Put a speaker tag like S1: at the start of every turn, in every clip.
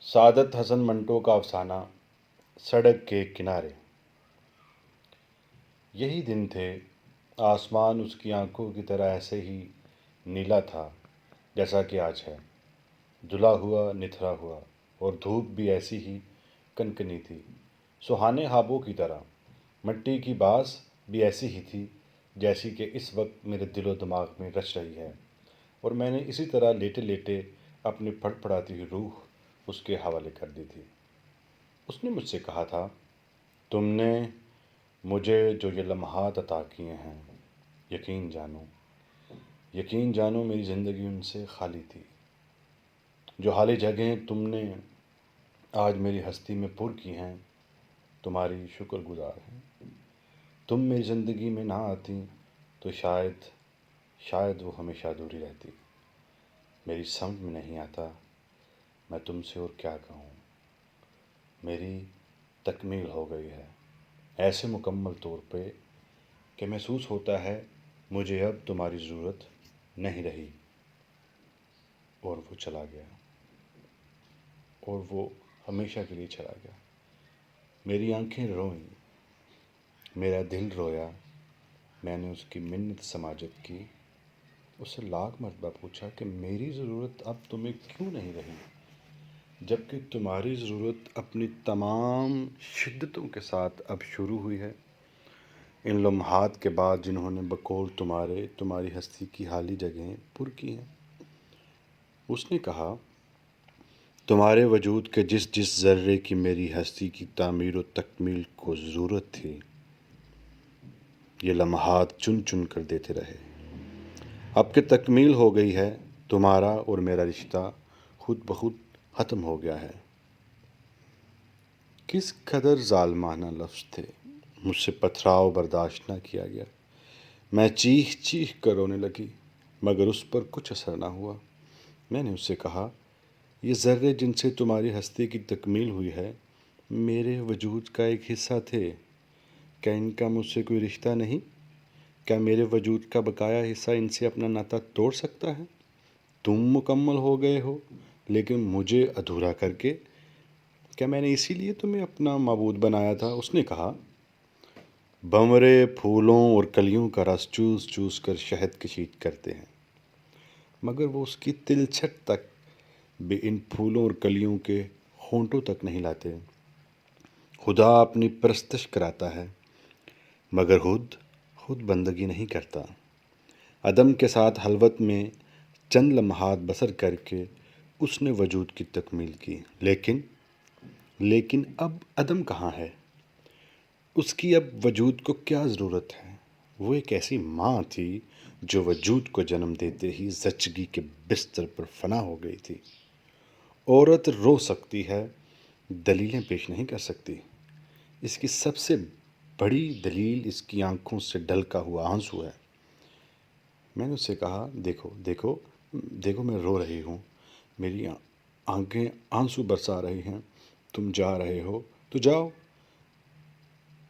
S1: سعادت حسن منٹو کا افسانہ سڑک کے کنارے۔ یہی دن تھے، آسمان اس کی آنکھوں کی طرح ایسے ہی نیلا تھا جیسا کہ آج ہے، دھلا ہوا نتھرا ہوا، اور دھوپ بھی ایسی ہی کنکنی تھی، سہانے خوابوں کی طرح۔ مٹی کی بانس بھی ایسی ہی تھی جیسی کہ اس وقت میرے دل و دماغ میں رچ رہی ہے، اور میں نے اسی طرح لیٹے لیٹے اپنی پڑپڑاتی ہوئی روح اس کے حوالے کر دی تھی۔ اس نے مجھ سے کہا تھا، تم نے مجھے جو یہ لمحات عطا کیے ہیں، یقین جانو میری زندگی ان سے خالی تھی۔ جو خالی جگہیں تم نے آج میری ہستی میں پر کی ہیں، تمہاری شکر گزار ہیں۔ تم میری زندگی میں نہ آتی تو شاید وہ ہمیشہ ادھوری رہتی۔ میری سمجھ میں نہیں آتا میں تم سے اور کیا کہوں۔ میری تکمیل ہو گئی ہے، ایسے مکمل طور پہ کہ محسوس ہوتا ہے مجھے اب تمہاری ضرورت نہیں رہی۔ اور وہ چلا گیا، اور وہ ہمیشہ کے لیے چلا گیا۔ میری آنکھیں روئیں، میرا دل رویا۔ میں نے اس کی منت سماجت کی، اس سے لاکھ مرتبہ پوچھا کہ میری ضرورت اب تمہیں کیوں نہیں رہی، جبکہ تمہاری ضرورت اپنی تمام شدتوں کے ساتھ اب شروع ہوئی ہے، ان لمحات کے بعد جنہوں نے بقول تمہاری ہستی کی خالی جگہیں پر کی ہیں۔ اس نے کہا، تمہارے وجود کے جس ذرے کی میری ہستی کی تعمیر و تکمیل کو ضرورت تھی، یہ لمحات چن چن کر دیتے رہے۔ اب کہ تکمیل ہو گئی ہے، تمہارا اور میرا رشتہ خود بخود ختم ہو گیا ہے۔ کس قدر ظالمانہ لفظ تھے، مجھ سے پتھراؤ برداشت نہ کیا گیا۔ میں چیخ کر رونے لگی، مگر اس پر کچھ اثر نہ ہوا۔ میں نے اس سے کہا، یہ ذرے جن سے تمہاری ہستی کی تکمیل ہوئی ہے، میرے وجود کا ایک حصہ تھے۔ کیا ان کا مجھ سے کوئی رشتہ نہیں؟ کیا میرے وجود کا بقایا حصہ ان سے اپنا ناطہ توڑ سکتا ہے؟ تم مکمل ہو گئے ہو، لیکن مجھے ادھورا کر کے۔ کیا میں نے اسی لیے تمہیں اپنا معبود بنایا تھا؟ اس نے کہا، بھنورے پھولوں اور کلیوں کا رس چوس کر شہد کشید کرتے ہیں، مگر وہ اس کی تلچھٹ تک بھی ان پھولوں اور کلیوں کے ہونٹوں تک نہیں لاتے۔ خدا اپنی پرستش کراتا ہے، مگر خود بندگی نہیں کرتا۔ عدم کے ساتھ خلوت میں چند لمحات بسر کر کے اس نے وجود کی تکمیل کی، لیکن اب عدم کہاں ہے؟ اس کی اب وجود کو کیا ضرورت ہے؟ وہ ایک ایسی ماں تھی جو وجود کو جنم دیتے ہی زچگی کے بستر پر فنا ہو گئی تھی۔ عورت رو سکتی ہے، دلیلیں پیش نہیں کر سکتی۔ اس کی سب سے بڑی دلیل اس کی آنکھوں سے ڈھلکا ہوا آنسو ہے۔ میں نے اس سے کہا، دیکھو میں رو رہی ہوں، میری آنکھیں آنسو برسا رہی ہیں۔ تم جا رہے ہو تو جاؤ،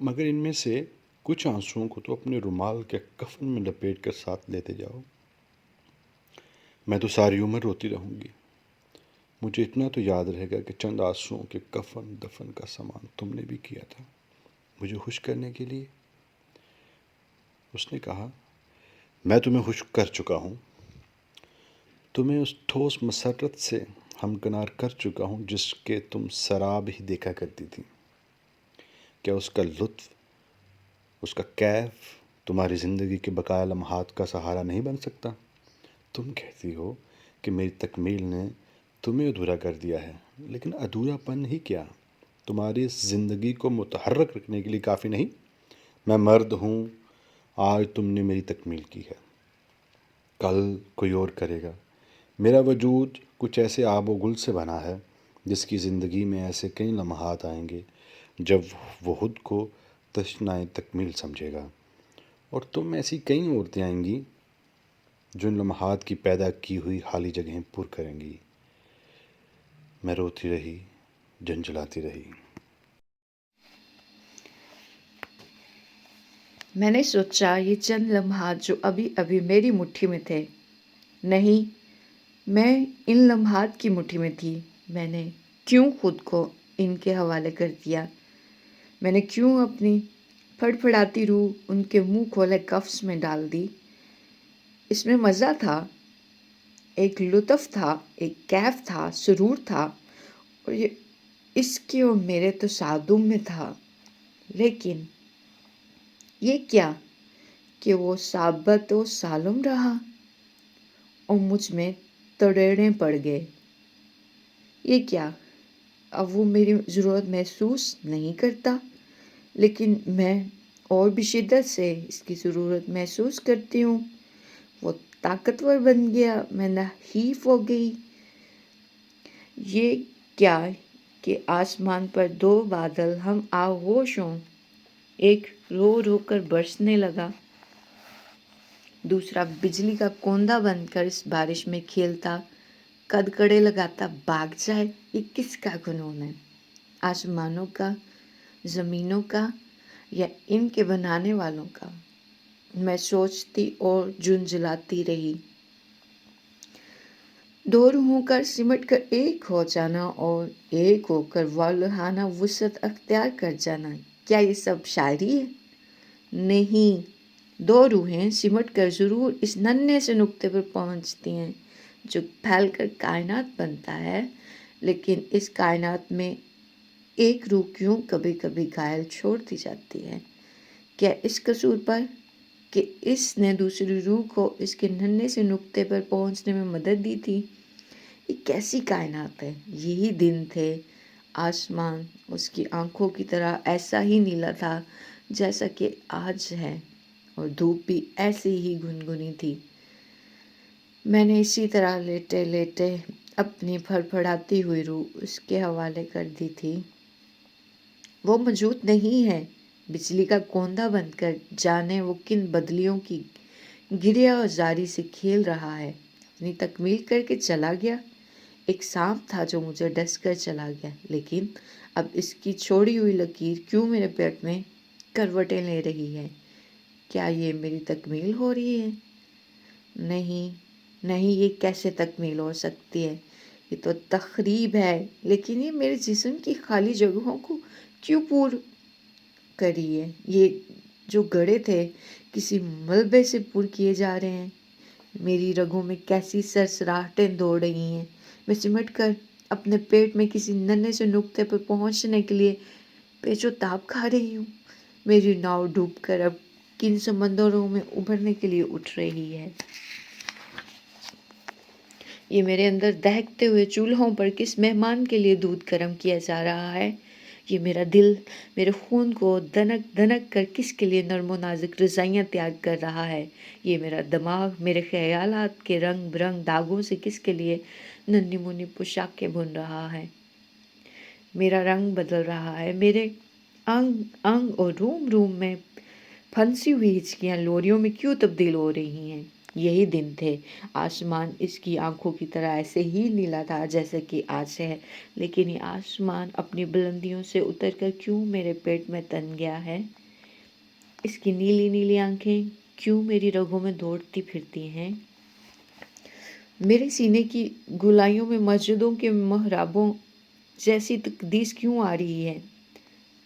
S1: مگر ان میں سے کچھ آنسوؤں کو تو اپنے رومال کے کفن میں لپیٹ کر ساتھ لیتے جاؤ۔ میں تو ساری عمر روتی رہوں گی۔ مجھے اتنا تو یاد رہے گا کہ چند آنسوؤں کے کفن دفن کا سامان تم نے بھی کیا تھا، مجھے خوش کرنے کے لیے۔ اس نے کہا، میں تمہیں خوش کر چکا ہوں، تمہیں اس ٹھوس مسرت سے ہمکنار کر چکا ہوں جس کے تم سراب ہی دیکھا کرتی تھی۔ کیا اس کا لطف، اس کا کیف تمہاری زندگی کے بقایا لمحات کا سہارا نہیں بن سکتا؟ تم کہتی ہو کہ میری تکمیل نے تمہیں ادھورا کر دیا ہے، لیکن ادھورا پن ہی کیا، تمہاری اس زندگی کو متحرک رکھنے کے لیے کافی نہیں؟ میں مرد ہوں، آج تم نے میری تکمیل کی ہے، کل کوئی اور کرے گا۔ میرا وجود کچھ ایسے آب و گل سے بنا ہے جس کی زندگی میں ایسے کئی لمحات آئیں گے جب وہ خود کو تشنۂ تکمیل سمجھے گا، اور تم ایسی کئی عورتیں آئیں گی جو ان لمحات کی پیدا کی ہوئی خالی جگہیں پر کریں گی۔ میں روتی رہی، جھنجھلاتی رہی۔
S2: میں نے سوچا یہ چند لمحات جو ابھی ابھی میری مٹھی میں تھے، نہیں، میں ان لمحات کی مٹھی میں تھی۔ میں نے کیوں خود کو ان کے حوالے کر دیا؟ میں نے کیوں اپنی پھڑپھڑاتی روح ان کے منہ کھولے قفس میں ڈال دی؟ اس میں مزہ تھا، ایک لطف تھا، ایک کیف تھا، سرور تھا، اور یہ اس کے اور میرے تصادم میں تھا۔ لیکن یہ کیا کہ وہ ثابت و سالم رہا اور مجھ میں تڑیڑیں پڑ گئے۔ یہ کیا، اب وہ میری ضرورت محسوس نہیں کرتا، لیکن میں اور بھی شدت سے اس کی ضرورت محسوس کرتی ہوں۔ وہ طاقتور بن گیا، میں نحیف ہو گئی۔ یہ کیا کہ آسمان پر دو بادل ہم آغوش ہوں، ایک رو رو کر برسنے لگا، دوسرا بجلی کا کوندا بن کر اس بارش میں کھیلتا، کدکڑے لگاتا بھاگ جائے۔ یہ کس کا جنون ہے؟ آسمانوں کا، زمینوں کا، یا ان کے بنانے والوں کا؟ میں سوچتی اور جھنجھلاتی رہی۔ دو روحوں کا سمٹ کر ایک ہو جانا اور ایک ہو کر والہانہ وسعت اختیار کر جانا، کیا یہ سب شاعری ہے؟ نہیں، دو روحیں سمٹ کر ضرور اس ننھے سے نقطے پر پہنچتی ہیں جو پھیل کر کائنات بنتا ہے، لیکن اس کائنات میں ایک روح کیوں کبھی کبھی گھائل چھوڑ دی جاتی ہے؟ کیا اس قصور پر کہ اس نے دوسری روح کو اس کے ننھے سے نقطے پر پہنچنے میں مدد دی تھی؟ یہ کیسی کائنات ہے؟ یہی دن تھے، آسمان اس کی آنکھوں کی طرح ایسا ہی نیلا تھا جیسا کہ آج ہے، اور دھوپ بھی ایسی ہی گنگنی تھی۔ میں نے اسی طرح لیٹے لیٹے اپنی پھڑپھڑاتی ہوئی روح اس کے حوالے کر دی تھی۔ وہ موجود نہیں ہے، بجلی کا کوندا بن کر جانے وہ کن بدلیوں کی گریا اور زاری سے کھیل رہا ہے، اپنی تکمیل کر کے چلا گیا۔ ایک سانپ تھا جو مجھے ڈس کر چلا گیا، لیکن اب اس کی چھوڑی ہوئی لکیر کیوں میرے پیٹ میں کروٹیں لے رہی ہے؟ کیا یہ میری تکمیل ہو رہی ہے؟ نہیں نہیں، یہ کیسے تکمیل ہو سکتی ہے؟ یہ تو تخریب ہے۔ لیکن یہ میرے جسم کی خالی جگہوں کو کیوں پور کری ہے؟ یہ جو گڑھے تھے کسی ملبے سے پر کیے جا رہے ہیں۔ میری رگوں میں کیسی سرسراہٹیں دوڑ رہی ہیں۔ میں سمٹ کر اپنے پیٹ میں کسی ننھے سے نقطے پر پہنچنے کے لیے پیچ و تاب کھا رہی ہوں۔ میری ناؤ ڈوب کر اب کن سمندروں میں ابھرنے کے لیے اٹھ رہی ہے۔ یہ میرے اندر دہکتے ہوئے چولہوں پر کس مہمان کے لیے دودھ گرم کیا جا رہا ہے؟ یہ میرا دل میرے خون کو دنک دنک کر کس کے لیے نرم و نازک رضائیاں تیار کر رہا ہے؟ یہ میرا دماغ میرے خیالات کے رنگ برنگ داغوں سے کس کے لیے ننھی منھی پوشاکیں بن رہا ہے؟ میرا رنگ بدل رہا ہے، میرے انگ انگ اور روم روم میں پھنسی ہوئی ہچکیاں لوریوں میں کیوں تبدیل ہو رہی ہیں؟ یہی دن تھے، آسمان اس کی آنکھوں کی طرح ایسے ہی نیلا تھا جیسے کہ آج ہے، لیکن یہ آسمان اپنی بلندیوں سے اتر کر کیوں میرے پیٹ میں تن گیا ہے؟ اس کی نیلی نیلی آنکھیں کیوں میری رگوں میں دوڑتی پھرتی ہیں؟ میرے سینے کی گولائیوں میں مسجدوں کے محرابوں جیسی تقدیس کیوں آ رہی ہے؟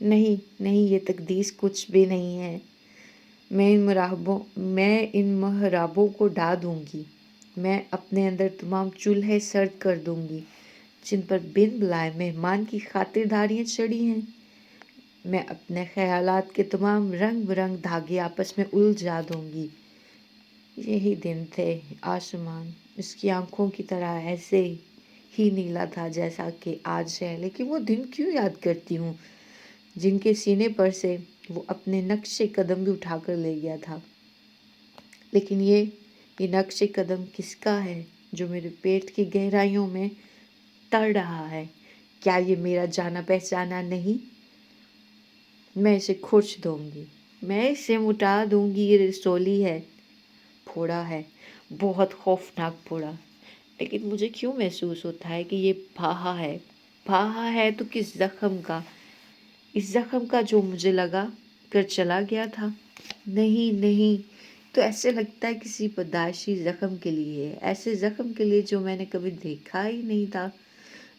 S2: نہیں نہیں، یہ تقدیس کچھ بھی نہیں ہے۔ میں ان محرابوں کو ڈھا دوں گی۔ میں اپنے اندر تمام چولہے سرد کر دوں گی جن پر بن بلائے مہمان کی خاطرداریاں چڑھی ہیں۔ میں اپنے خیالات کے تمام رنگ برنگ دھاگے آپس میں الجھا دوں گی۔ یہی دن تھے، آسمان اس کی آنکھوں کی طرح ایسے ہی نیلا تھا جیسا کہ آج ہے، لیکن وہ دن کیوں یاد کرتی ہوں جن کے سینے پر سے وہ اپنے نقش قدم بھی اٹھا کر لے گیا تھا؟ لیکن یہ نقش قدم کس کا ہے جو میرے پیٹ کی گہرائیوں میں تڑ رہا ہے؟ کیا یہ میرا جانا پہچانا نہیں؟ میں اسے کھرچ دوں گی، میں اسے مٹا دوں گی۔ یہ رسولی ہے، پھوڑا ہے، بہت خوفناک پھوڑا، لیکن مجھے کیوں محسوس ہوتا ہے کہ یہ پھاہا ہے؟ پھاہا ہے تو کس زخم کا؟ اس زخم کا جو مجھے لگا کر چلا گیا تھا؟ نہیں نہیں، تو ایسے لگتا ہے کسی پدائشی زخم کے لیے، ایسے زخم کے لیے جو میں نے کبھی دیکھا ہی نہیں تھا،